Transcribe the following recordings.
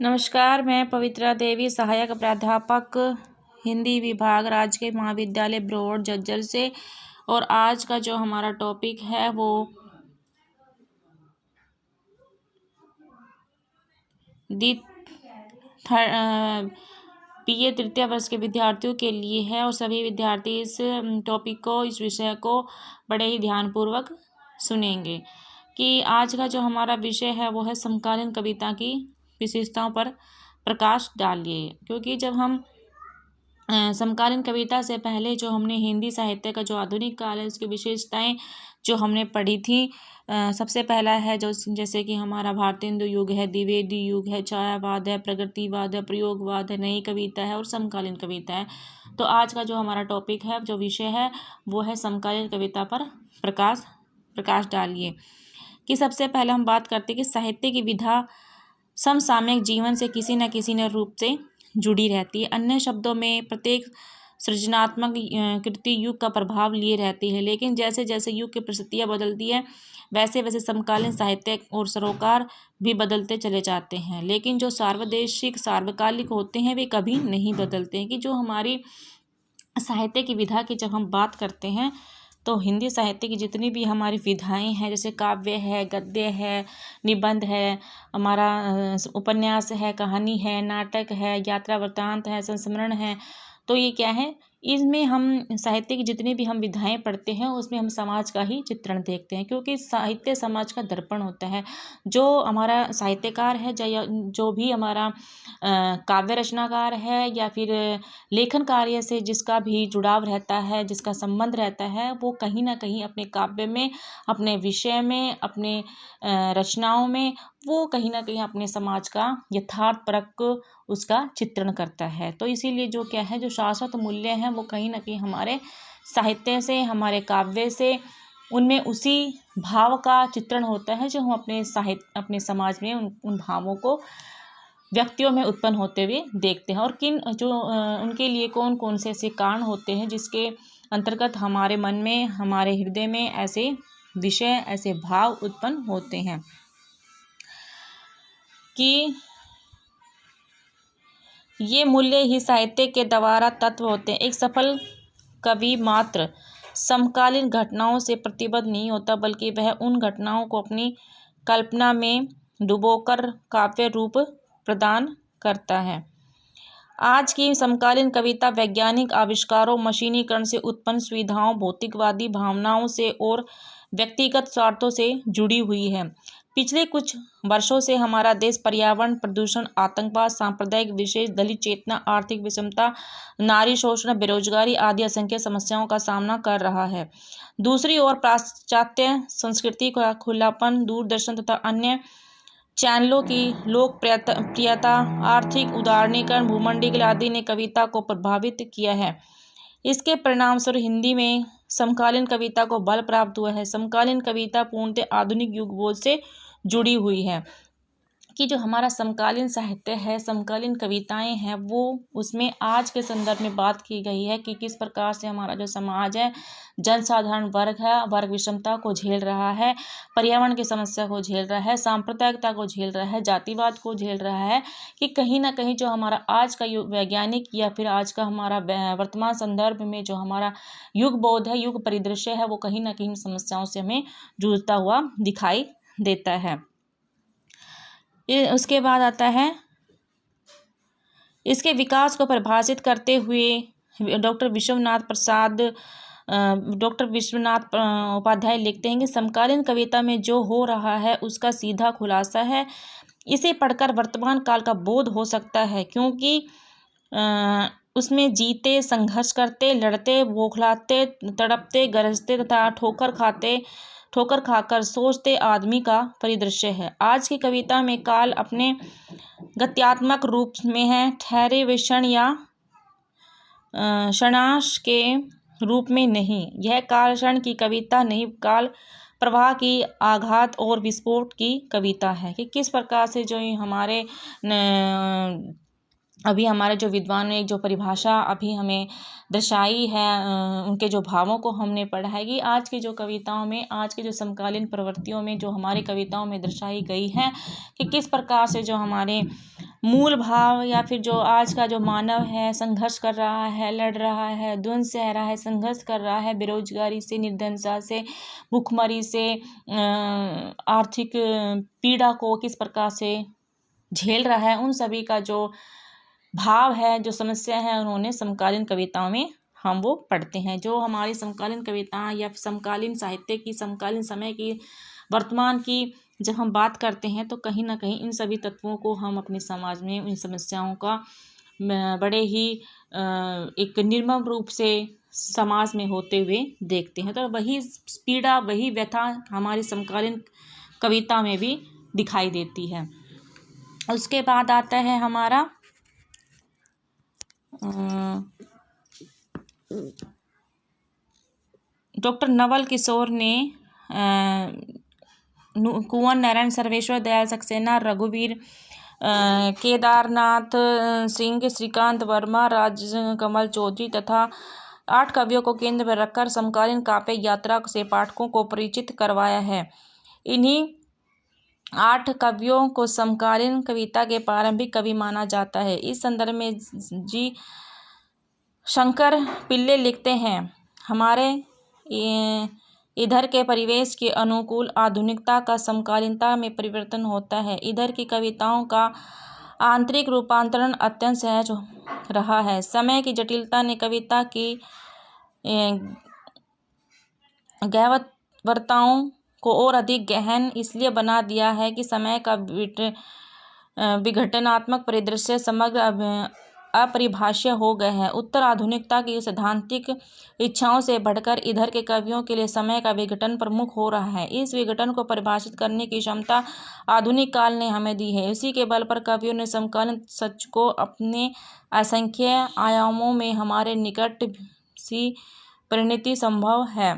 नमस्कार, मैं पवित्रा देवी, सहायक प्राध्यापक हिंदी विभाग, राजकीय महाविद्यालय ब्रॉड झज्जर से। और आज का जो हमारा टॉपिक है वो बीए तृतीय वर्ष के विद्यार्थियों के लिए है। और सभी विद्यार्थी इस टॉपिक को, इस विषय को बड़े ही ध्यानपूर्वक सुनेंगे कि आज का जो हमारा विषय है वो है समकालीन कविता की विशेषताओं पर प्रकाश डालिए। क्योंकि जब हम समकालीन कविता से पहले जो हमने हिंदी साहित्य का जो आधुनिक काल है उसकी विशेषताएं जो हमने पढ़ी थी, सबसे पहला है जो जैसे कि हमारा भारतेंदु युग है, द्विवेदी युग है, छायावाद है, प्रगतिवाद है, प्रयोगवाद है, नई कविता है और समकालीन कविता है। तो आज का जो हमारा टॉपिक है, जो विषय है वो है समकालीन कविता पर प्रकाश डालिए। कि सबसे पहले हम बात करते हैं कि साहित्य की विधा समसामयिक जीवन से किसी न किसी न रूप से जुड़ी रहती है। अन्य शब्दों में प्रत्येक सृजनात्मक कृति युग का प्रभाव लिए रहती है, लेकिन जैसे जैसे युग की परिस्थितियाँ बदलती है वैसे वैसे समकालीन साहित्य और सरोकार भी बदलते चले जाते हैं। लेकिन जो सार्वकालिक होते हैं वे कभी नहीं बदलते हैं। कि जो हमारी साहित्य की विधा की जब हम बात करते हैं तो हिंदी साहित्य की जितनी भी हमारी विधाएं हैं, जैसे काव्य है, गद्य है, निबंध है, हमारा उपन्यास है, कहानी है, नाटक है, यात्रा वृत्तांत है, संस्मरण है, तो ये क्या है, इसमें हम साहित्य की जितनी भी हम विधाएं पढ़ते हैं उसमें हम समाज का ही चित्रण देखते हैं। क्योंकि साहित्य समाज का दर्पण होता है। जो हमारा साहित्यकार है, जो भी हमारा काव्य रचनाकार है या फिर लेखन कार्य से जिसका भी जुड़ाव रहता है, जिसका संबंध रहता है, वो कहीं ना कहीं अपने काव्य में, अपने विषय में, अपने रचनाओं में वो कहीं ना कहीं अपने समाज का यथार्थपरक उसका चित्रण करता है। तो इसीलिए जो क्या है, जो शाश्वत मूल्य हैं वो कहीं ना कहीं हमारे साहित्य से, हमारे काव्य से, उनमें उसी भाव का चित्रण होता है जो हम अपने समाज में उन भावों को व्यक्तियों में उत्पन्न होते हुए देखते हैं। और उनके लिए कौन कौन से ऐसे कारण होते हैं जिसके अंतर्गत हमारे मन में, हमारे हृदय में ऐसे विषय, ऐसे भाव उत्पन्न होते हैं। कि ये मूल्य ही साहित्य के द्वारा तत्व होते हैं। एक सफल कवि मात्र समकालीन घटनाओं से प्रतिबद्ध नहीं होता, बल्कि वह उन घटनाओं को अपनी कल्पना में डुबोकर काव्य रूप प्रदान करता है। आज की समकालीन कविता वैज्ञानिक आविष्कारों, मशीनीकरण से उत्पन्न सुविधाओं, भौतिकवादी भावनाओं से और व्यक्तिगत स्वार्थों से जुड़ी हुई है। पिछले कुछ वर्षों से हमारा देश पर्यावरण प्रदूषण, आतंकवाद, सांप्रदायिक विशेष, दलित चेतना, आर्थिक विषमता, नारी शोषण, बेरोजगारी आदि असंख्य समस्याओं का सामना कर रहा है। दूसरी ओर पाश्चात्य संस्कृति का खुलापन, दूरदर्शन तथा अन्य चैनलों की लोकप्रियता, आर्थिक उदारीकरण, भूमंडलीकरण आदि ने कविता को प्रभावित किया है। इसके परिणामस्वरूप हिंदी में समकालीन कविता को बल प्राप्त हुआ है। समकालीन कविता पूर्णतः आधुनिक युग बोध से जुड़ी हुई है। कि जो हमारा समकालीन साहित्य है, समकालीन कविताएं हैं, वो उसमें आज के संदर्भ में बात की गई है कि किस प्रकार से हमारा जो समाज है, जनसाधारण वर्ग है, वर्ग विषमता को झेल रहा है, पर्यावरण की समस्या को झेल रहा है, सांप्रदायिकता को झेल रहा है, जातिवाद को झेल रहा है। कि कहीं ना कहीं जो हमारा आज का वैज्ञानिक या फिर आज का हमारा वर्तमान संदर्भ में जो हमारा युग बोध है, युग परिदृश्य है, वो कहीं ना कहीं समस्याओं से हमें जूझता हुआ दिखाई देता है। उसके बाद आता है, इसके विकास को परिभाषित करते हुए डॉक्टर विश्वनाथ उपाध्याय लिखते हैं कि समकालीन कविता में जो हो रहा है उसका सीधा खुलासा है। इसे पढ़कर वर्तमान काल का बोध हो सकता है, क्योंकि उसमें जीते, संघर्ष करते, लड़ते, बौखलाते, तड़पते, गरजते तथा ठोकर खाकर सोचते आदमी का परिदृश्य है। आज की कविता में काल अपने गत्यात्मक रूप में है, ठहरे हुए क्षण या क्षणांश के रूप में नहीं। यह काल क्षण की कविता नहीं, काल प्रवाह की आघात और विस्फोट की कविता है। कि किस प्रकार से जो हमारे अभी हमारे जो विद्वान ने जो परिभाषा अभी हमें दर्शाई है, उनके जो भावों को हमने पढ़ा है कि आज की जो कविताओं में, आज की जो समकालीन प्रवृत्तियों में जो हमारी कविताओं में दर्शाई गई है कि किस प्रकार से जो हमारे मूल भाव या फिर जो आज का जो मानव है संघर्ष कर रहा है, लड़ रहा है, द्वंद्व सह रहा है, संघर्ष कर रहा है, बेरोजगारी से, निर्धनता से, भूखमरी से, आर्थिक पीड़ा को किस प्रकार से झेल रहा है, उन सभी का जो भाव है, जो समस्या है, उन्होंने समकालीन कविताओं में हम वो पढ़ते हैं। जो हमारी समकालीन कविताएं या समकालीन साहित्य की, समकालीन समय की, वर्तमान की जब हम बात करते हैं तो कहीं ना कहीं इन सभी तत्वों को हम अपने समाज में, इन समस्याओं का बड़े ही एक निर्मम रूप से समाज में होते हुए देखते हैं। तो वही पीड़ा, वही व्यथा हमारी समकालीन कविता में भी दिखाई देती है। उसके बाद आता है हमारा डॉक्टर नवल किशोर ने कुंवर नारायण, सर्वेश्वर दयाल सक्सेना, रघुवीर, केदारनाथ सिंह, श्रीकांत वर्मा, राजकमल चौधरी तथा 8 कवियों को केंद्र में रखकर समकालीन काव्य यात्रा से पाठकों को परिचित करवाया है। इन्हीं 8 कवियों को समकालीन कविता के प्रारंभिक कवि माना जाता है। इस संदर्भ में जी शंकर पिल्ले लिखते हैं, हमारे इधर के परिवेश के अनुकूल आधुनिकता का समकालीनता में परिवर्तन होता है। इधर की कविताओं का आंतरिक रूपांतरण अत्यंत सहज रहा है। समय की जटिलता ने कविता की गहनताओं को और अधिक गहन इसलिए बना दिया है कि समय का विघटनात्मक परिदृश्य समग्र अपरिभाष्य हो गए हैं। उत्तर आधुनिकता की सैद्धांतिक इच्छाओं से बढ़कर इधर के कवियों के लिए समय का विघटन प्रमुख हो रहा है। इस विघटन को परिभाषित करने की क्षमता आधुनिक काल ने हमें दी है। इसी के बल पर कवियों ने समकालीन सच को अपने असंख्य आयामों में हमारे निकट सी परिणति संभव है।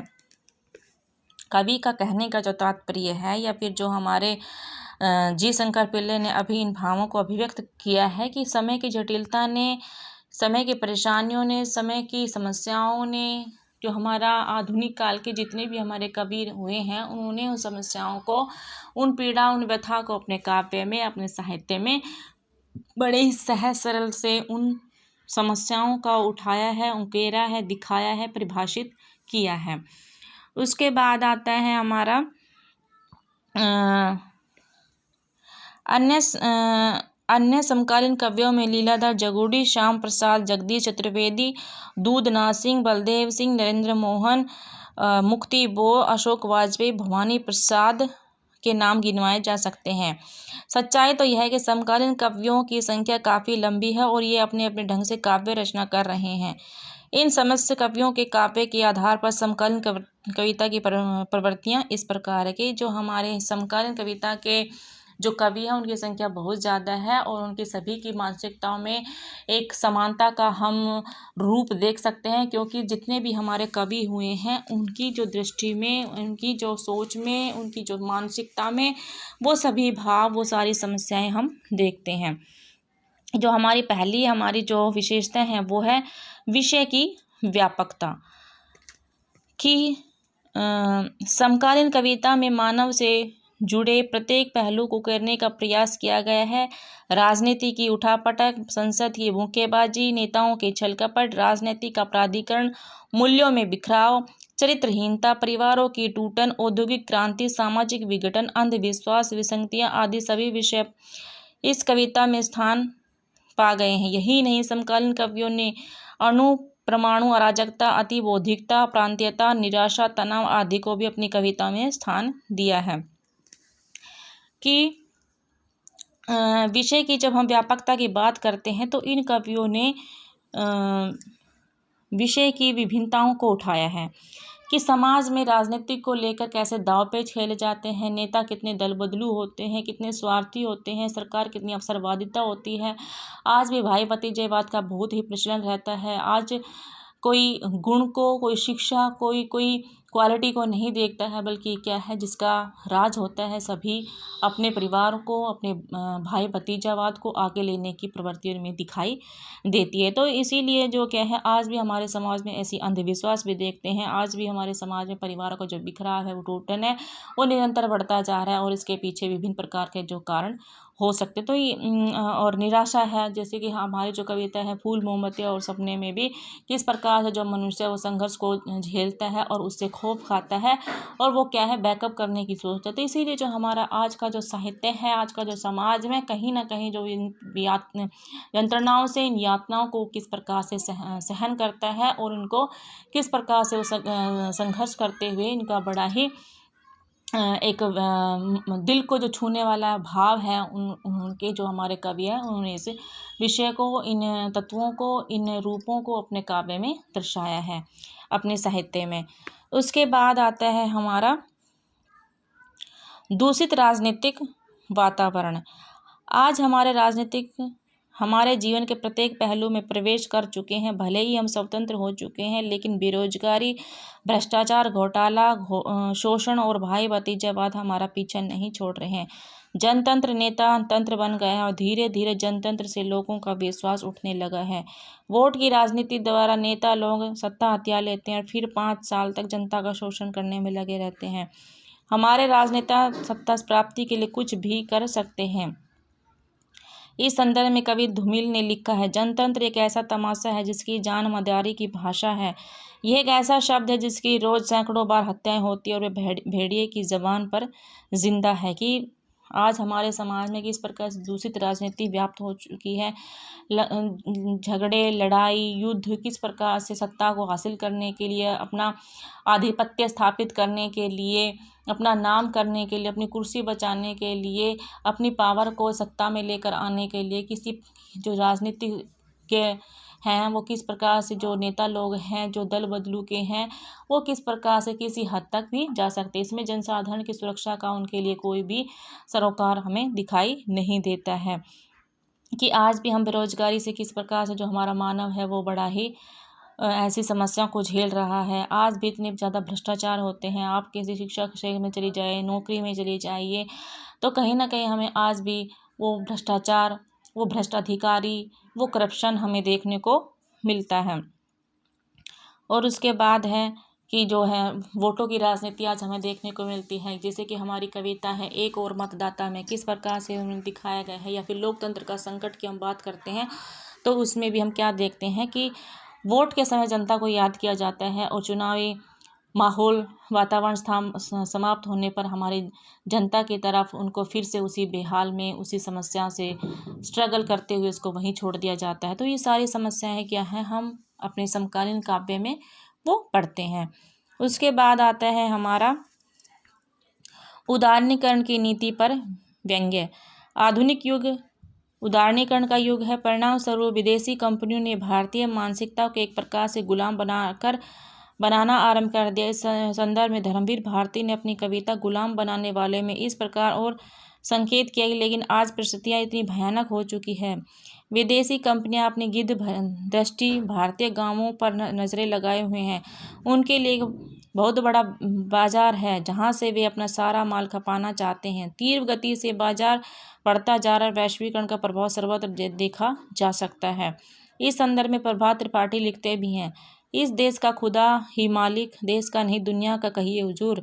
कवि का कहने का जो तात्पर्य है, या फिर जो हमारे जी शंकर पिल्ले ने अभी इन भावों को अभिव्यक्त किया है कि समय की जटिलता ने, समय की परेशानियों ने, समय की समस्याओं ने, जो हमारा आधुनिक काल के जितने भी हमारे कवि हुए हैं, उन्होंने उन समस्याओं को, उन पीड़ा, उन व्यथा को अपने काव्य में, अपने साहित्य में बड़े ही सहज सरल से उन समस्याओं का उठाया है, उकेरा है, दिखाया है, परिभाषित किया है। उसके बाद आता है हमारा अन्य समकालीन कवियों में लीलाधर जगुड़ी, श्याम प्रसाद, जगदीश चतुर्वेदी, दूधनाथ सिंह, बलदेव सिंह, नरेंद्र मोहन, मुक्ति बोस, अशोक वाजपेयी, भवानी प्रसाद के नाम गिनवाए जा सकते हैं। सच्चाई तो यह है कि समकालीन कवियों की संख्या काफ़ी लंबी है और ये अपने अपने ढंग से काव्य रचना कर रहे हैं। इन समस्त कवियों के काव्य के आधार पर समकालीन कविता की प्रवृत्तियाँ इस प्रकार है कि जो हमारे समकालीन कविता के जो कवि हैं उनकी संख्या बहुत ज़्यादा है और उनकी सभी की मानसिकताओं में एक समानता का हम रूप देख सकते हैं, क्योंकि जितने भी हमारे कवि हुए हैं उनकी जो दृष्टि में, उनकी जो सोच में, उनकी जो मानसिकता में वो सभी भाव, वो सारी समस्याएं हम देखते हैं। जो हमारी पहली हमारी जो विशेषता है वो है विषय की व्यापकता कि समकालीन कविता में मानव से जुड़े प्रत्येक पहलू को करने का प्रयास किया गया है। राजनीति की उठापटक, संसद की मुक्केबाजी, नेताओं के छलकपट, राजनीतिक अपराधीकरण, मूल्यों में बिखराव, चरित्रहीनता, परिवारों की टूटन, औद्योगिक क्रांति, सामाजिक विघटन, अंधविश्वास, विसंगतियाँ आदि सभी विषय इस कविता में स्थान पा गए हैं। यही नहीं, समकालीन कवियों ने अणु परमाणु अराजकता, अतिबौद्धिकता, प्रांतीयता, निराशा, तनाव आदि को भी अपनी कविता में स्थान दिया है। कि विषय की जब हम व्यापकता की बात करते हैं तो इन कवियों ने विषय की विभिन्नताओं को उठाया है कि समाज में राजनीति को लेकर कैसे दांवपेच खेले जाते हैं, नेता कितने दल बदलू होते हैं, कितने स्वार्थी होते हैं, सरकार कितनी अवसरवादिता होती है। आज भी भाई भतीजेवाद का बहुत ही प्रचलन रहता है। आज कोई गुण को, कोई शिक्षा, कोई क्वालिटी को नहीं देखता है, बल्कि क्या है जिसका राज होता है सभी अपने परिवार को, अपने भाई भतीजावाद को आगे लेने की प्रवृत्ति में दिखाई देती है। तो इसीलिए जो क्या है आज भी हमारे समाज में ऐसी अंधविश्वास भी देखते हैं। आज भी हमारे समाज में परिवार को जो बिखरा है, वो टूटन है, वो निरंतर बढ़ता जा रहा है और इसके पीछे विभिन्न प्रकार के जो कारण हो सकते। तो ये और निराशा है, जैसे कि हमारी जो कविता है फूल मोमबत्तियाँ और सपने में भी किस प्रकार से जो मनुष्य वो संघर्ष को झेलता है और उससे खौफ खाता है और वो क्या है बैकअप करने की सोचता है। तो इसीलिए जो हमारा आज का जो साहित्य है, आज का जो समाज में कहीं ना कहीं जो इन यंत्रणाओं से, इन यातनाओं को किस प्रकार से सहन करता है और उनको किस प्रकार से वो संघर्ष करते हुए इनका बड़ा ही एक दिल को जो छूने वाला भाव है उनके जो हमारे कवि हैं उन्होंने इस विषय को, इन तत्वों को, इन रूपों को अपने काव्य में दर्शाया है, अपने साहित्य में। उसके बाद आता है हमारा दूषित राजनीतिक वातावरण। आज हमारे राजनीतिक हमारे जीवन के प्रत्येक पहलू में प्रवेश कर चुके हैं। भले ही हम स्वतंत्र हो चुके हैं, लेकिन बेरोजगारी, भ्रष्टाचार, घोटाला, शोषण और भाई भतीजावाद हमारा पीछा नहीं छोड़ रहे हैं। जनतंत्र नेता तंत्र बन गया है और धीरे धीरे जनतंत्र से लोगों का विश्वास उठने लगा है। वोट की राजनीति द्वारा नेता लोग सत्ता हथिया लेते हैं और फिर 5 साल तक जनता का शोषण करने में लगे रहते हैं। हमारे राजनेता सत्ता प्राप्ति के लिए कुछ भी कर सकते हैं। इस संदर्भ में कवि धूमिल ने लिखा है, जनतंत्र एक ऐसा तमाशा है जिसकी जान मदारी की भाषा है। यह एक ऐसा शब्द है जिसकी रोज सैकड़ों बार हत्याएं होती है और वह भेड़िए की जबान पर जिंदा है। कि आज हमारे समाज में किस प्रकार से दूषित राजनीति व्याप्त हो चुकी है। झगड़े, लड़ाई, युद्ध किस प्रकार से सत्ता को हासिल करने के लिए, अपना आधिपत्य स्थापित करने के लिए, अपना नाम करने के लिए, अपनी कुर्सी बचाने के लिए, अपनी पावर को सत्ता में लेकर आने के लिए किसी जो राजनीति के हैं वो किस प्रकार से, जो नेता लोग हैं, जो दल बदलू के हैं, वो किस प्रकार से किसी हद तक भी जा सकते। इसमें जनसाधारण की सुरक्षा का उनके लिए कोई भी सरोकार हमें दिखाई नहीं देता है। कि आज भी हम बेरोजगारी से किस प्रकार से जो हमारा मानव है वो बड़ा ही ऐसी समस्या को झेल रहा है। आज भी इतने ज़्यादा भ्रष्टाचार होते हैं। आप किसी शिक्षा क्षेत्र में चली जाए, नौकरी में चली जाइए, तो कहीं ना कहीं हमें आज भी वो भ्रष्टाचार, वो भ्रष्टाधिकारी, वो करप्शन हमें देखने को मिलता है। और उसके बाद है कि जो है वोटों की राजनीति आज हमें देखने को मिलती है। जैसे कि हमारी कविता है एक और मतदाता में किस प्रकार से उन्हें दिखाया गया है, या फिर लोकतंत्र का संकट की हम बात करते हैं तो उसमें भी हम क्या देखते हैं कि वोट के समय जनता को याद किया जाता है और चुनावी माहौल, वातावरण समाप्त होने पर हमारी जनता की तरफ उनको फिर से उसी बेहाल में, उसी समस्या से स्ट्रगल करते हुए उसको वहीं छोड़ दिया जाता है। तो ये सारी समस्याएं क्या हैं, हम अपने समकालीन काव्य में वो पढ़ते हैं। उसके बाद आता है हमारा उदारीकरण की नीति पर व्यंग्य। आधुनिक युग उदारीकरण का युग है। परिणाम स्वरूप विदेशी कंपनियों ने भारतीय मानसिकता को एक प्रकार से गुलाम बनाना आरंभ कर दिया। इस संदर्भ में धर्मवीर भारती ने अपनी कविता गुलाम बनाने वाले में इस प्रकार और संकेत किया, लेकिन आज परिस्थितियाँ इतनी भयानक हो चुकी है। विदेशी कंपनियां अपनी गिद्ध दृष्टि भारतीय गांवों पर नजरें लगाए हुए हैं। उनके लिए बहुत बड़ा बाजार है जहां से वे अपना सारा माल खपाना चाहते हैं। तीव्र गति से बाजार बढ़ता जा रहा वैश्वीकरण का प्रभाव सर्वत्र देखा जा सकता है। इस संदर्भ में प्रभात त्रिपाठी लिखते भी हैं, इस देश का खुदा ही मालिक, देश का नहीं दुनिया का कहिए हुजूर,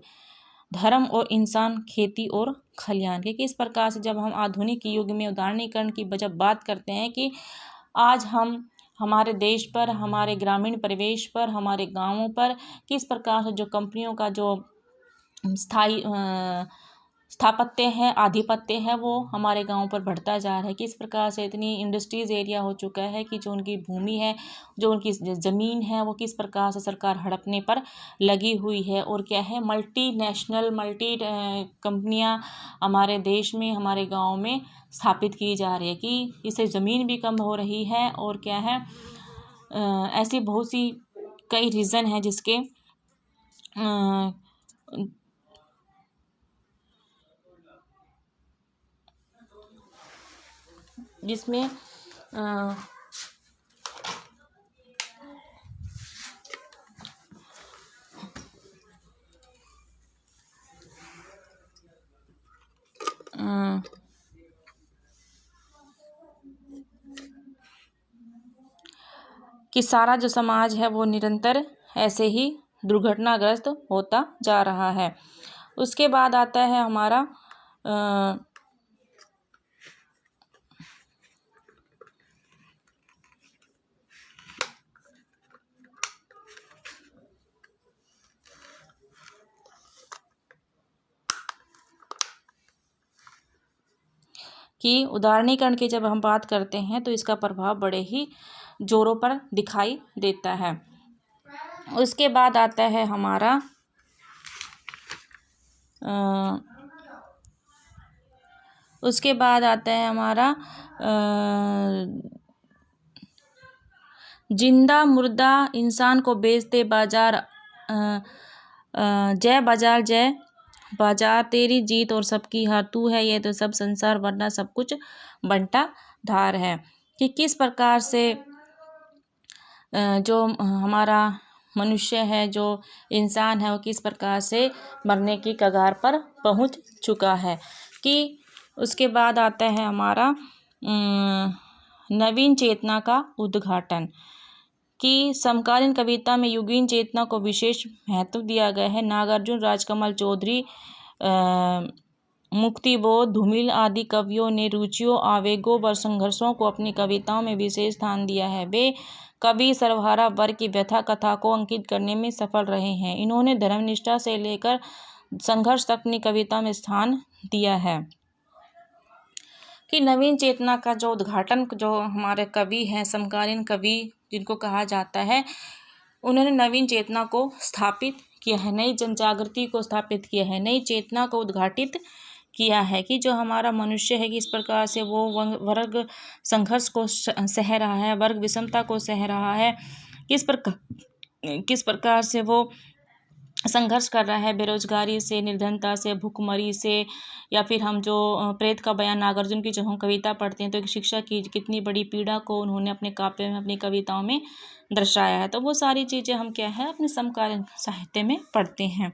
धर्म और इंसान, खेती और खलियान। के किस प्रकार से जब हम आधुनिक युग में उदारीकरण की जब बात करते हैं कि आज हम हमारे देश पर, हमारे ग्रामीण परिवेश पर, हमारे गांवों पर किस प्रकार से जो कंपनियों का जो स्थापत्य है, आधिपत्य है, वो हमारे गांव पर बढ़ता जा रहा है। किस प्रकार से इतनी इंडस्ट्रीज एरिया हो चुका है कि जो उनकी भूमि है, जो उनकी ज़मीन है, वो किस प्रकार से सरकार हड़पने पर लगी हुई है। और क्या है, मल्टी कंपनियां हमारे देश में, हमारे गांव में स्थापित की जा रही है कि इससे ज़मीन भी कम हो रही है। और क्या है, ऐसी बहुत सी कई रीज़न हैं जिसके जिसमें कि सारा जो समाज है वो निरंतर ऐसे ही दुर्घटनाग्रस्त होता जा रहा है। उसके बाद आता है हमारा कि उदारीकरण की जब हम बात करते हैं तो इसका प्रभाव बड़े ही जोरों पर दिखाई देता है। उसके बाद आता है हमारा जिंदा मुर्दा इंसान को बेचते बाजार, जय बाजार जय बाजार, तेरी जीत और सबकी हार, तू है ये तो सब संसार वरना सब कुछ बंटा धार है। कि किस प्रकार से जो हमारा मनुष्य है, जो इंसान है, वो किस प्रकार से मरने की कगार पर पहुंच चुका है। कि उसके बाद आता है हमारा नवीन चेतना का उद्घाटन। कि समकालीन कविता में युगीन चेतना को विशेष महत्व दिया गया है। नागार्जुन, राजकमल चौधरी, मुक्तिबोध, धूमिल आदि कवियों ने रुचियों, आवेगों व संघर्षों को अपनी कविताओं में विशेष स्थान दिया है। वे कवि सर्वहारा वर्ग की व्यथा कथा को अंकित करने में सफल रहे हैं। इन्होंने धर्मनिष्ठा से लेकर संघर्ष तक अपनी कविता में स्थान दिया है। कि नवीन चेतना का जो उद्घाटन जो हमारे कवि हैं, समकालीन कवि जिनको कहा जाता है, उन्होंने नवीन चेतना को स्थापित किया है, नई जनजागृति को स्थापित किया है, नई चेतना को उद्घाटित किया है। कि जो हमारा मनुष्य है, किस प्रकार से वो वर्ग संघर्ष को सह रहा है, वर्ग विषमता को सह रहा है, किस प्रकार से वो संघर्ष कर रहा है बेरोजगारी से, निर्धनता से, भूखमरी से, या फिर हम जो प्रेत का बयान नागार्जुन की जब हम कविता पढ़ते हैं तो एक शिक्षक की कितनी बड़ी पीड़ा को उन्होंने अपने काव्य में, अपनी कविताओं में दर्शाया है। तो वो सारी चीज़ें हम क्या है अपने समकालीन साहित्य में पढ़ते हैं।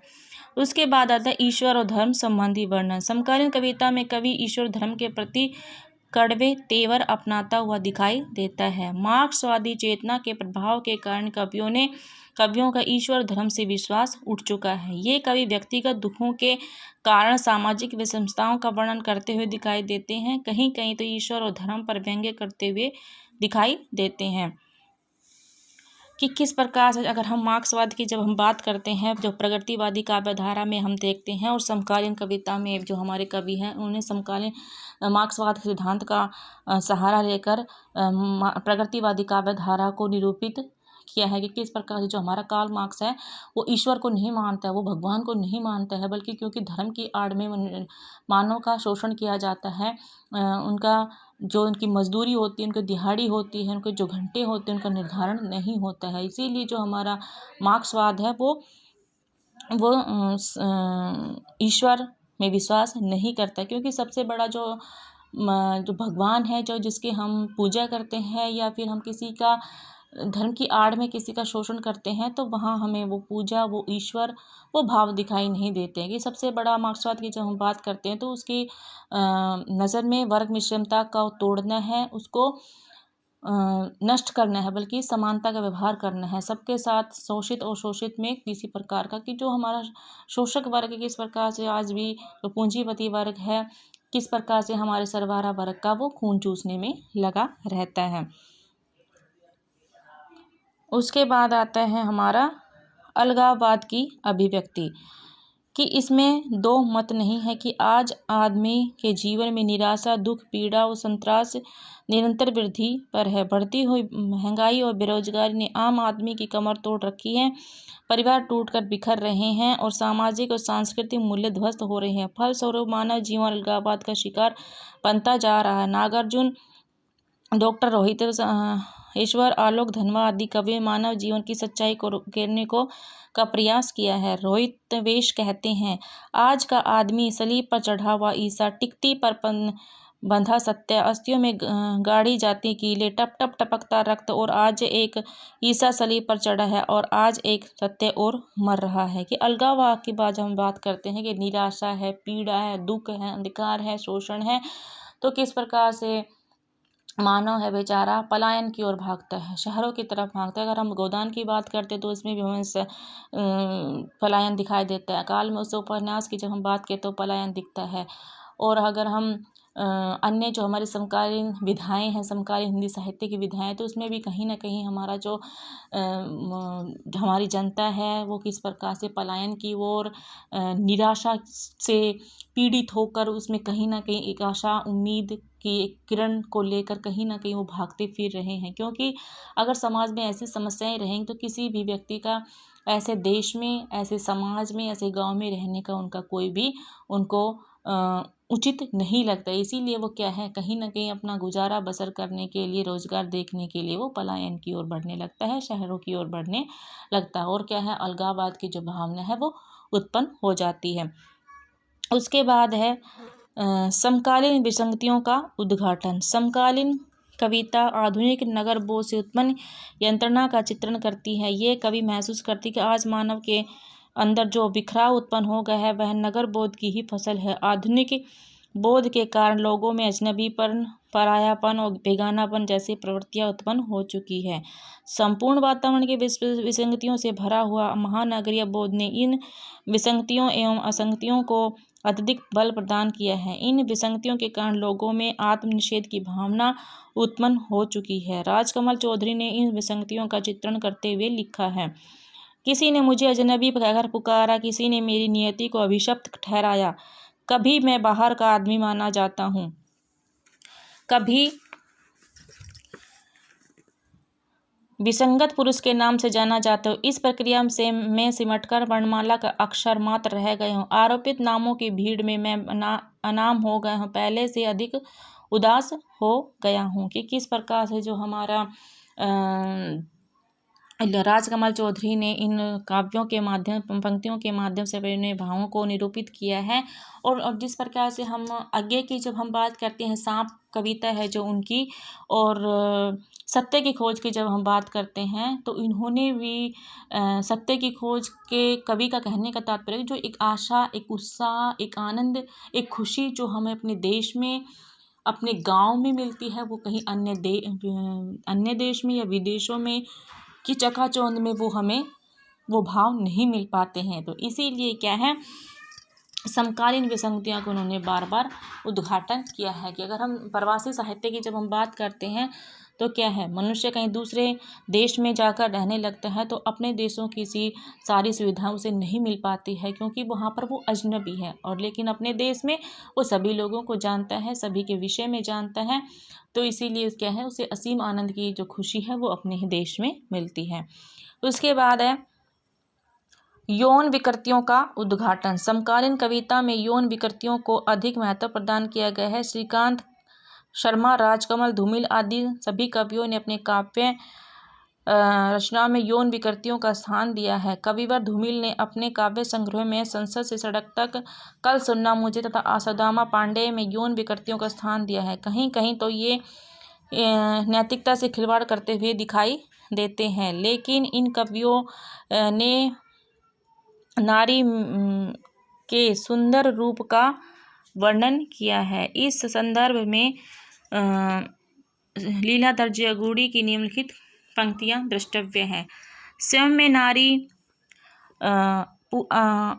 उसके बाद आता है ईश्वर और धर्म संबंधी वर्णन। समकालीन कविता में कवि ईश्वर धर्म के प्रति कड़वे तेवर अपनाता हुआ दिखाई देता है। मार्क्सवादी चेतना के प्रभाव के कारण कवियों का ईश्वर धर्म से विश्वास उठ चुका है। ये कवि व्यक्तिगत दुखों के कारण सामाजिक विषमताओं का वर्णन करते हुए दिखाई देते हैं। कहीं कहीं तो ईश्वर और धर्म पर व्यंग्य करते हुए दिखाई देते हैं। कि किस प्रकार से अगर हम मार्क्सवाद की जब हम बात करते हैं, जो प्रगतिवादी काव्यधारा में हम देखते हैं, और समकालीन कविता में जो हमारे कवि हैं उन्होंने समकालीन मार्क्सवाद सिद्धांत का सहारा लेकर प्रगतिवादी काव्यधारा को निरूपित किया है। कि किस प्रकार से जो हमारा कार्ल मार्क्स है वो ईश्वर को नहीं मानता है, वो भगवान को नहीं मानता है, बल्कि क्योंकि धर्म की आड़ में मानव का शोषण किया जाता है, उनका जो उनकी मजदूरी होती है, उनकी दिहाड़ी होती है, उनके जो घंटे होते हैं उनका निर्धारण नहीं होता है। इसीलिए जो हमारा मार्क्सवाद है वो ईश्वर में विश्वास नहीं करता, क्योंकि सबसे बड़ा जो भगवान है, जो जिसकी हम पूजा करते हैं, या फिर हम किसी का धर्म की आड़ में किसी का शोषण करते हैं, तो वहाँ हमें वो पूजा, वो ईश्वर, वो भाव दिखाई नहीं देते हैं। कि सबसे बड़ा मार्क्सवाद की जब हम बात करते हैं तो उसकी नज़र में वर्ग विषमता का तोड़ना है, उसको नष्ट करना है, बल्कि समानता का व्यवहार करना है सबके साथ, शोषित और शोषित में किसी प्रकार का। कि जो हमारा शोषक वर्ग किस प्रकार से आज भी जो पूंजीपति वर्ग है, किस प्रकार से हमारे सर्वहारा वर्ग का वो खून चूसने में लगा रहता है। उसके बाद आता है हमारा अलगाववाद की अभिव्यक्ति। कि इसमें दो मत नहीं है कि आज आदमी के जीवन में निराशा, दुख, पीड़ा और संतरास निरंतर वृद्धि पर है। बढ़ती हुई महंगाई और बेरोजगारी ने आम आदमी की कमर तोड़ रखी है। परिवार टूटकर बिखर रहे हैं और सामाजिक और सांस्कृतिक मूल्य ध्वस्त हो रहे हैं। फलस्वरूप मानव जीवन अलगाववाद का शिकार बनता जा रहा है। नागार्जुन, डॉक्टर रोहित ईश्वर, आलोक धनवा आदि कवियों मानव जीवन की सच्चाई को घेरने का प्रयास किया है। रोहित वेश कहते हैं, आज का आदमी सलीब पर चढ़ा हुआ ईसा, टिकती पर बंधा सत्य, अस्थियों में गाड़ी जाती कीले, टप टप टपकता रक्त, और आज एक ईसा सलीब पर चढ़ा है और आज एक सत्य और मर रहा है। कि अलगाववाद की बात हम बात करते हैं कि निराशा है, पीड़ा है, दुख है, अंधकार है, शोषण है, तो किस प्रकार से मानव है बेचारा पलायन की ओर भागता है, शहरों की तरफ भागता है। अगर हम गोदान की बात करते हैं तो इसमें भी हमें पलायन दिखाई देता है। काल में उस उपन्यास की जब हम बात करें तो पलायन दिखता है। और अगर हम अन्य जो हमारे समकालीन विधाएं हैं, समकालीन हिंदी साहित्य की विधाएं, तो उसमें भी कहीं ना कहीं हमारा जो हमारी जनता है वो किस प्रकार से पलायन की ओर निराशा से पीड़ित होकर उसमें कहीं ना कहीं एक आशा उम्मीद की एक किरण को लेकर कहीं ना कहीं वो भागते फिर रहे हैं। क्योंकि अगर समाज में ऐसी समस्याएं रहेंगी तो किसी भी व्यक्ति का ऐसे देश में, ऐसे समाज में, ऐसे गांव में रहने का उनका कोई भी उनको उचित नहीं लगता। इसीलिए वो क्या है, कहीं ना कहीं अपना गुजारा बसर करने के लिए, रोजगार देखने के लिए वो पलायन की ओर बढ़ने लगता है, शहरों की ओर बढ़ने लगता है। और क्या है, अलगाववाद की जो भावना है वो उत्पन्न हो जाती है। उसके बाद है समकालीन विसंगतियों का उद्घाटन। समकालीन कविता आधुनिक नगर बोध से उत्पन्न यंत्रणा का चित्रण करती है। ये कवि महसूस करती कि आज मानव के अंदर जो बिखराव उत्पन्न हो गया है वह नगर बोध की ही फसल है। आधुनिक बोध के कारण लोगों में अजनबीपन, परायापन और बेगानापन जैसी प्रवृत्तियां उत्पन्न हो चुकी है। संपूर्ण वातावरण के विसंगतियों से भरा हुआ महानगरीय बोध ने इन विसंगतियों एवं असंगतियों को अत्यधिक बल प्रदान किया है। इन विसंगतियों के कारण लोगों में आत्मनिषेध की भावना उत्पन्न हो चुकी है। राजकमल चौधरी ने इन विसंगतियों का चित्रण करते हुए लिखा है, किसी ने मुझे अजनबी कहकर पुकारा, किसी ने मेरी नियति को अभिशप्त ठहराया। कभी मैं बाहर का आदमी माना जाता हूँ, कभी विसंगत पुरुष के नाम से जाना जाता हूँ। इस प्रक्रिया से मैं सिमटकर वर्णमाला का अक्षर मात्र रह गया हूँ। आरोपित नामों की भीड़ में मैं अनाम हो गया हूँ, पहले से अधिक उदास हो गया हूँ। कि किस प्रकार से जो हमारा राजकमल चौधरी ने इन काव्यों के माध्यम, पंक्तियों के माध्यम से अपने भावों को निरूपित किया है। और जिस प्रकार से हम आगे की जब हम बात करते हैं, सांप कविता है जो उनकी, और सत्य की खोज की जब हम बात करते हैं तो इन्होंने भी सत्य की खोज के कवि का कहने का तात्पर्य जो एक आशा, एक उत्साह, एक आनंद, एक खुशी जो हमें अपने देश में, अपने गांव में मिलती है, वो कहीं अन्य देश में या विदेशों में की चकाचौंध में वो हमें वो भाव नहीं मिल पाते हैं। तो इसीलिए क्या है, समकालीन विसंगतियों को उन्होंने बार बार उद्घाटन किया है। कि अगर हम प्रवासी साहित्य की जब हम बात करते हैं तो क्या है, मनुष्य कहीं दूसरे देश में जाकर रहने लगता है तो अपने देशों की सी सारी सुविधाएं उसे नहीं मिल पाती है, क्योंकि वहाँ पर वो अजनबी है। और लेकिन अपने देश में वो सभी लोगों को जानता है, सभी के विषय में जानता है। तो इसीलिए क्या है, उसे असीम आनंद की जो खुशी है वो अपने ही देश में मिलती है। उसके बाद है यौन विकृतियों का उद्घाटन। समकालीन कविता में यौन विकृतियों को अधिक महत्व प्रदान किया गया है। श्रीकांत शर्मा, राजकमल, धूमिल आदि सभी कवियों ने अपने काव्य रचना में यौन विकृतियों का स्थान दिया है। कविवर धूमिल ने अपने काव्य संग्रह में संसद से सड़क तक, कल सुनना मुझे तथा आसुदामा पांडेय में यौन विकृतियों का स्थान दिया है। कहीं कहीं तो ये नैतिकता से खिलवाड़ करते हुए दिखाई देते हैं, लेकिन इन कवियों ने नारी के सुंदर रूप का वर्णन किया है। इस संदर्भ में लीलाधर जयगुड़ी की निम्नलिखित पंक्तियां द्रष्टव्य हैं। स्वयं में नारी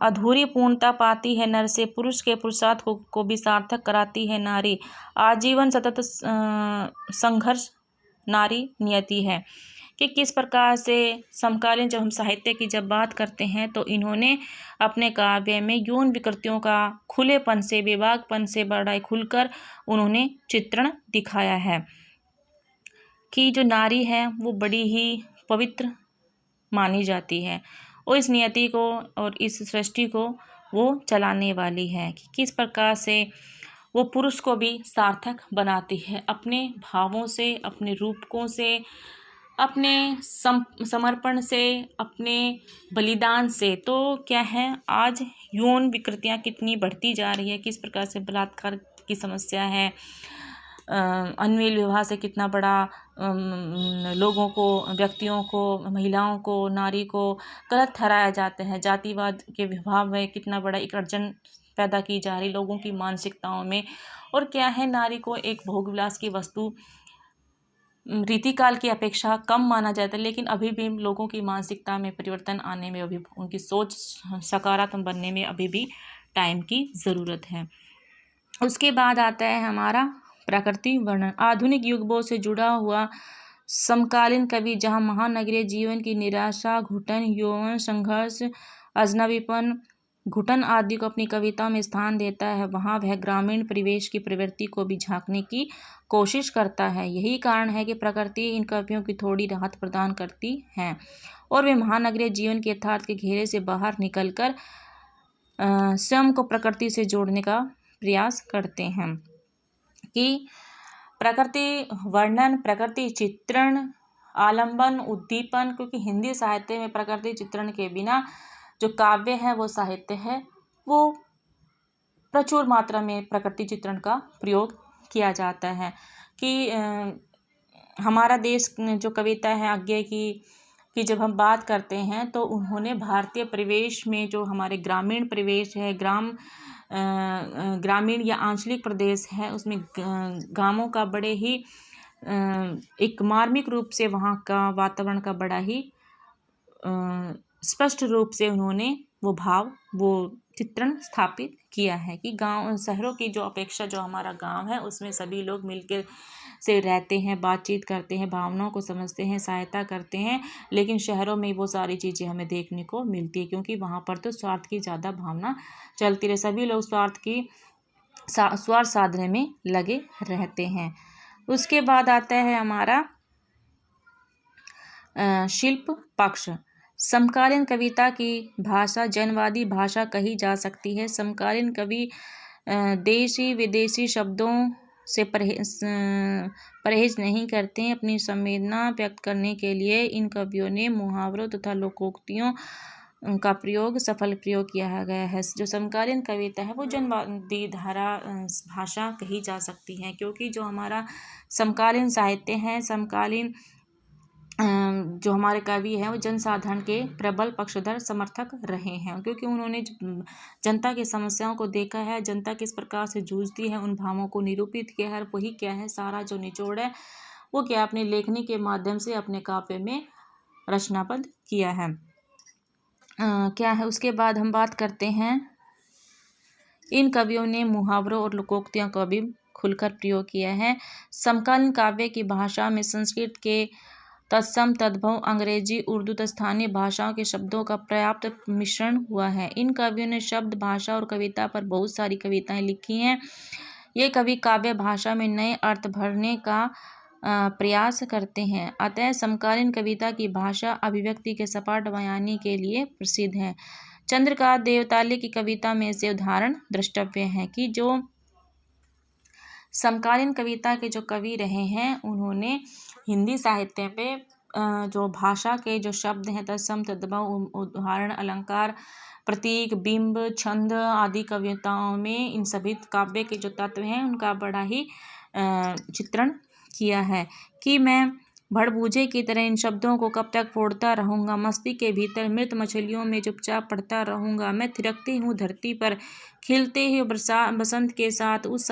अधूरी पूर्णता पाती है नर से, पुरुष के पुरुषार्थ को भी सार्थक कराती है नारी। आजीवन सतत संघर्ष नारी नियति है। कि किस प्रकार से समकालीन जब हम साहित्य की जब बात करते हैं तो इन्होंने अपने काव्य में यौन विकृतियों का खुलेपन से, विवाकपन से बड़ा खुलकर उन्होंने चित्रण दिखाया है। कि जो नारी है वो बड़ी ही पवित्र मानी जाती है और इस नियति को और इस सृष्टि को वो चलाने वाली है। कि किस प्रकार से वो पुरुष को भी सार्थक बनाती है अपने भावों से, अपने रूपकों से, अपने समर्पण से, अपने बलिदान से। तो क्या है, आज यौन विकृतियाँ कितनी बढ़ती जा रही है, किस प्रकार से बलात्कार की समस्या है, अनमेल विवाह से कितना बड़ा लोगों को, व्यक्तियों को, महिलाओं को, नारी को गलत ठहराया जाते हैं। जातिवाद के विवाह में कितना बड़ा एक अड़चन पैदा की जा रही लोगों की मानसिकताओं में। और क्या है, नारी को एक भोग विलास की वस्तु रीतिकाल की अपेक्षा कम माना जाता है, लेकिन अभी भी लोगों की मानसिकता में परिवर्तन आने में, अभी उनकी सोच सकारात्मक बनने में अभी भी टाइम की ज़रूरत है। उसके बाद आता है हमारा प्रकृति वर्णन। आधुनिक युगों से जुड़ा हुआ समकालीन कवि जहाँ महानगरीय जीवन की निराशा, घुटन, यौवन संघर्ष, अजनबीपन, घुटन आदि को अपनी कविताओं में स्थान देता है, वहाँ वह ग्रामीण परिवेश की प्रवृत्ति को भी झांकने की कोशिश करता है। यही कारण है कि प्रकृति इन कवियों की थोड़ी राहत प्रदान करती है और वे महानगरीय जीवन के यथार्थ के घेरे से बाहर निकलकर स्वयं को प्रकृति से जोड़ने का प्रयास करते हैं। कि प्रकृति वर्णन, प्रकृति चित्रण, आलंबन, उद्दीपन, क्योंकि हिंदी साहित्य में प्रकृति चित्रण के बिना जो काव्य है वो साहित्य है, वो प्रचुर मात्रा में प्रकृति चित्रण का प्रयोग किया जाता है। कि हमारा देश जो कविता है आज्ञे की जब हम बात करते हैं तो उन्होंने भारतीय परिवेश में जो हमारे ग्रामीण परिवेश है, ग्रामीण या आंचलिक प्रदेश है, उसमें गांवों का बड़े ही एक मार्मिक रूप से वहाँ का वातावरण का बड़ा ही स्पष्ट रूप से उन्होंने वो चित्रण स्थापित किया है। कि गांव शहरों की जो अपेक्षा जो हमारा गांव है उसमें सभी लोग मिलकर से रहते हैं, बातचीत करते हैं, भावनाओं को समझते हैं, सहायता करते हैं, लेकिन शहरों में वो सारी चीज़ें हमें देखने को मिलती है क्योंकि वहाँ पर तो स्वार्थ की ज़्यादा भावना चलती रहे, सभी लोग स्वार्थ साधने में लगे रहते हैं। उसके बाद आता है हमारा शिल्प पक्ष। समकालीन कविता की भाषा जनवादी भाषा कही जा सकती है। समकालीन कवि देशी विदेशी शब्दों से परहेज नहीं करते हैं। अपनी संवेदना व्यक्त करने के लिए इन कवियों ने मुहावरों तथा लोकोक्तियों का सफल प्रयोग किया गया है। जो समकालीन कविता है वो जनवादी धारा भाषा कही जा सकती है क्योंकि जो हमारा समकालीन साहित्य है, समकालीन जो हमारे कवि हैं वो जनसाधारण के प्रबल पक्षधर समर्थक रहे हैं क्योंकि उन्होंने जनता की समस्याओं को देखा है, जनता किस प्रकार से जूझती है, उन भावों को निरूपित किया है। वही क्या है सारा जो निचोड़ है वो क्या अपनी लेखनी के माध्यम से अपने काव्य में रचनाबद्ध किया है। क्या है उसके बाद हम बात करते हैं, इन कवियों ने मुहावरों और लोकोक्तियों का भी खुलकर प्रयोग किया है। समकालीन काव्य की भाषा में संस्कृत के तत्सम तद्भव, अंग्रेजी, उर्दू तथा स्थानीय भाषाओं के शब्दों का पर्याप्त मिश्रण हुआ है। इन कवियों ने शब्द भाषा और कविता पर बहुत सारी कविताएं लिखी हैं। ये कवि काव्य भाषा में नए अर्थ भरने का प्रयास करते हैं। अतः समकालीन कविता की भाषा अभिव्यक्ति के सपाट बयानी के लिए प्रसिद्ध है। चंद्रकांत देवताले की कविता में से उदाहरण द्रष्टव्य है कि जो समकालीन कविता के जो कवि रहे हैं उन्होंने हिंदी साहित्य पे जो भाषा के जो शब्द हैं तत्सम तद्भव, उदाहरण, अलंकार, प्रतीक, बिंब, छंद आदि कविताओं में इन सभी काव्य के जो तत्व हैं उनका बड़ा ही चित्रण किया है। कि मैं भड़बूजे की तरह इन शब्दों को कब तक फोड़ता रहूँगा, मस्ती के भीतर मृत मछलियों में चुपचाप पढ़ता रहूँगा। मैं थिरकती हूँ धरती पर खिलते ही बसंत के साथ उस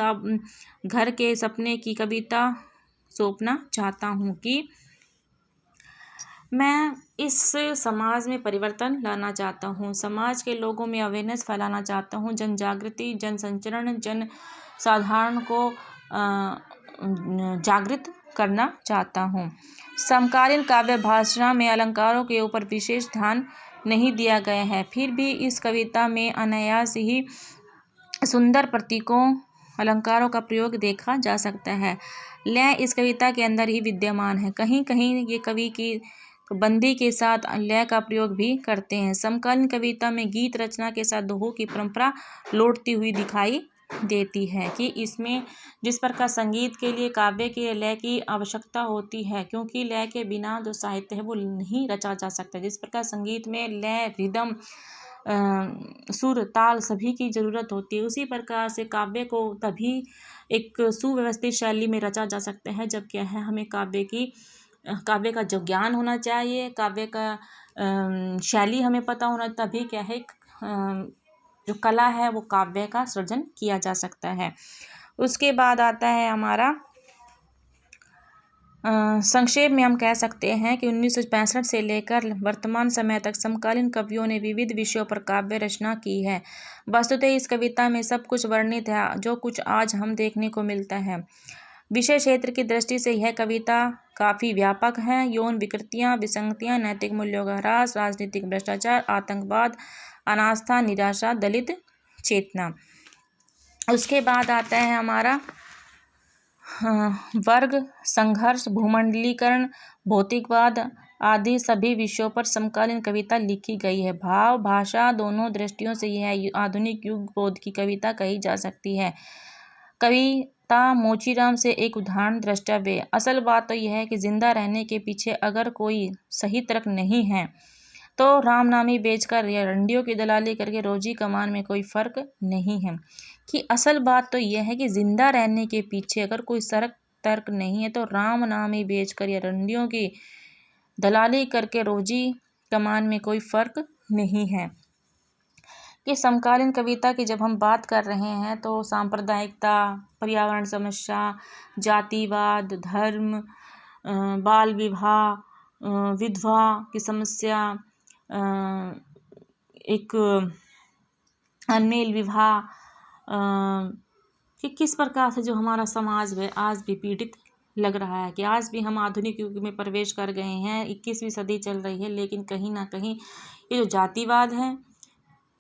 घर के सपने की कविता सौंपना चाहता हूँ। कि मैं इस समाज में परिवर्तन लाना चाहता हूँ, समाज के लोगों में अवेयरनेस फैलाना चाहता हूँ, जन जागृति, जन संचरण, जन साधारण को जागृत करना चाहता हूँ। समकालीन काव्य भाषा में अलंकारों के ऊपर विशेष ध्यान नहीं दिया गया है, फिर भी इस कविता में अनायास ही सुंदर प्रतीकों अलंकारों का प्रयोग देखा जा सकता है। लय इस कविता के अंदर ही विद्यमान है। कहीं कहीं ये कवि की बंदी के साथ लय का प्रयोग भी करते हैं। समकालीन कविता में गीत रचना के साथ दोहों की परंपरा लौटती हुई दिखाई देती है। कि इसमें जिस प्रकार संगीत के लिए काव्य के लय की आवश्यकता होती है क्योंकि लय के बिना जो साहित्य है वो नहीं रचा जा सकता, जिस प्रकार संगीत में लय, रिदम, सुर, ताल सभी की ज़रूरत होती है, उसी प्रकार से काव्य को तभी एक सुव्यवस्थित शैली में रचा जा सकता है जब क्या है हमें काव्य का जो ज्ञान होना चाहिए, काव्य का शैली हमें पता होना, तभी क्या है जो कला है वो काव्य का सृजन किया जा सकता है। उसके बाद आता है हमारा संक्षेप में हम कह सकते हैं कि 1965 से लेकर वर्तमान समय तक समकालीन कवियों ने विविध विषयों पर काव्य रचना की है। वस्तुतः इस कविता में सब कुछ वर्णित है जो कुछ आज हम देखने को मिलता है। विषय क्षेत्र की दृष्टि से यह कविता काफ़ी व्यापक है। यौन विकृतियाँ, विसंगतियाँ, नैतिक मूल्यों का ह्रास, राजनीतिक भ्रष्टाचार, आतंकवाद, अनास्था, निराशा, दलित चेतना। उसके बाद आता है हमारा वर्ग संघर्ष, भूमंडलीकरण, भौतिकवाद आदि सभी विषयों पर समकालीन कविता लिखी गई है। भाव भाषा दोनों दृष्टियों से यह आधुनिक युग बोध की कविता कही जा सकती है। कविता मोचीराम से एक उदाहरण द्रष्टव्य। असल बात तो यह है कि जिंदा रहने के पीछे अगर कोई सही तर्क नहीं है तो रामनामी बेचकर या रंडियों की दलाली करके रोजी कमाने में कोई फ़र्क नहीं है। कि असल बात तो यह है कि ज़िंदा रहने के पीछे अगर कोई तर्क नहीं है तो रामनामी बेचकर या रंडियों की दलाली करके रोजी कमाने में कोई फ़र्क नहीं है। कि समकालीन कविता की जब हम बात कर रहे हैं तो सांप्रदायिकता, पर्यावरण समस्या, जातिवाद, धर्म, बाल विवाह, विधवा की समस्या, एक अनमेल विवाह, कि किस प्रकार से जो हमारा समाज है आज भी पीड़ित लग रहा है। कि आज भी हम आधुनिक युग में प्रवेश कर गए हैं, 21वीं सदी चल रही है, लेकिन कहीं ना कहीं ये जो जातिवाद है,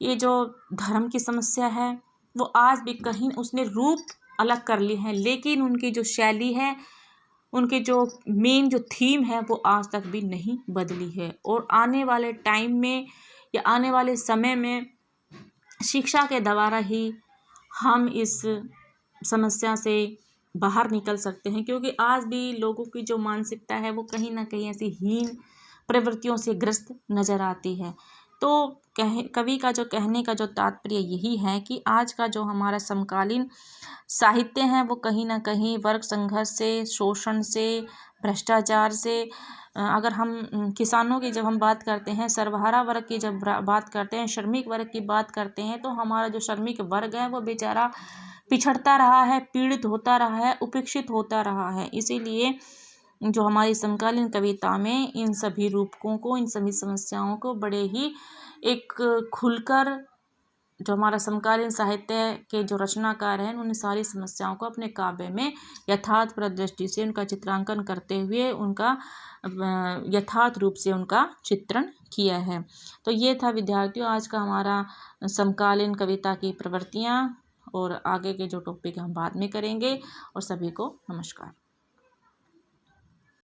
ये जो धर्म की समस्या है, वो आज भी कहीं उसने रूप अलग कर ली है, लेकिन उनकी जो शैली है, उनके जो मेन जो थीम है वो आज तक भी नहीं बदली है। और आने वाले टाइम में या आने वाले समय में शिक्षा के द्वारा ही हम इस समस्या से बाहर निकल सकते हैं, क्योंकि आज भी लोगों की जो मानसिकता है वो कहीं ना कहीं ऐसी हीन प्रवृत्तियों से ग्रस्त नज़र आती है। तो कवि का जो कहने का जो तात्पर्य यही है कि आज का जो हमारा समकालीन साहित्य है वो कहीं ना कहीं वर्ग संघर्ष से, शोषण से, भ्रष्टाचार से, अगर हम किसानों की जब हम बात करते हैं, सर्वहारा वर्ग की जब बात करते हैं, श्रमिक वर्ग की बात करते हैं, तो हमारा जो श्रमिक वर्ग है वो बेचारा पिछड़ता रहा है, पीड़ित होता रहा है, उपेक्षित होता रहा है। इसीलिए जो हमारी समकालीन कविता में इन सभी रूपकों को, इन सभी समस्याओं को बड़े ही एक खुलकर, जो हमारा समकालीन साहित्य के जो रचनाकार हैं उन सारी समस्याओं को अपने काव्य में यथार्थ प्रदृष्टि से उनका चित्रांकन करते हुए उनका यथार्थ रूप से उनका चित्रण किया है। तो ये था विद्यार्थियों आज का हमारा समकालीन कविता की प्रवृत्तियाँ, और आगे के जो टॉपिक हम बाद में करेंगे। और सभी को नमस्कार।